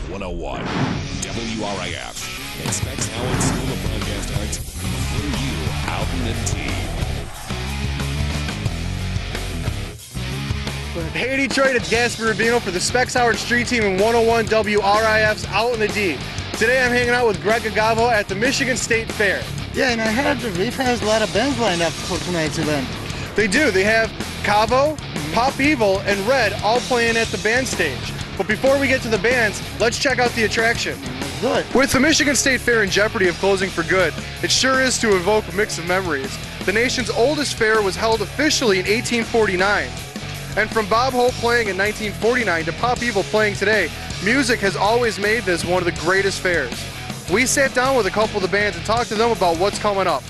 101 WRIF. Expects Howard School of Broadcast Arts for you out in the team. Hey Detroit, it's Gasper Rubino for the Specs Howard Street Team in 101 WRIF's Out in the D. Today I'm hanging out with Greg Gogava at the Michigan State Fair. Yeah, and I heard the Reef has a lot of bands lined up for tonight's event. They do. They have Cavo, Pop Evil, and Red all playing at the band stage. But before we get to the bands, let's check out the attraction. Good. With the Michigan State Fair in jeopardy of closing for good, it sure is to evoke a mix of memories. The nation's oldest fair was held officially in 1849. And from Bob Hope playing in 1949 to Pop Evil playing today, music has always made this one of the greatest fairs. We sat down with a couple of the bands and talked to them about what's coming up.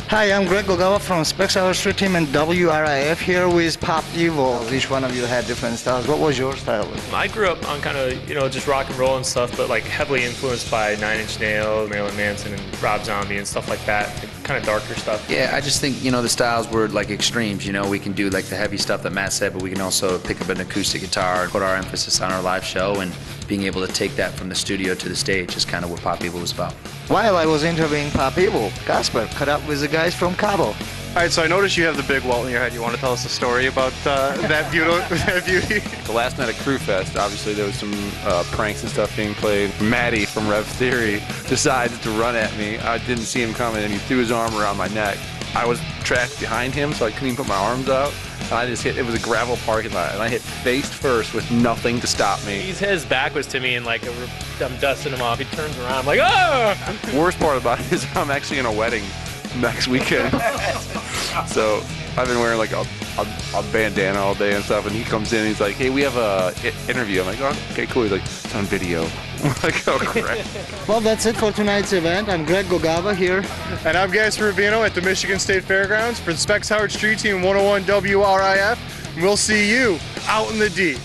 Hi, I'm Greg Gogava from Specs Howard Street Team and WRIF here with Pop Evil. Each one of you had different styles. What was your style? I grew up on kind of, just rock and roll and stuff, but like heavily influenced by Nine Inch Nails, Marilyn Manson, and Rob Zombie and stuff like that. Kind of darker stuff. Yeah, I just think, the styles were like extremes. We can do like the heavy stuff that Matt said, but we can also pick up an acoustic guitar and put our emphasis on our live show, and being able to take that from the studio to the stage is kind of what Pop Evil was about. While I was interviewing Pop Evil, Casper caught up with the guys from Cabo. All right, so I noticed you have the big welt in your head. You want to tell us a story about that beauty? The last night at Crew Fest, obviously there was some pranks and stuff being played. Maddie from Rev Theory decided to run at me. I didn't see him coming, and he threw his arm around my neck. I was trapped behind him, so I couldn't even put my arms out. And I just hit, it was a gravel parking lot, and I hit face first with nothing to stop me. His back was to me, and like I'm dusting him off. He turns around, I'm like, oh! Worst part about it is I'm actually in a wedding next weekend. So I've been wearing like a bandana all day and stuff, and he comes in and he's like, hey, we have a interview. I'm like, oh, okay, cool. He's like, it's on video. I'm like, oh, crap. Well, that's it for tonight's event. I'm Greg Gogava here. And I'm Gasper Rubino at the Michigan State Fairgrounds for the Specs Howard Street Team 101 WRIF. And we'll see you out in the D.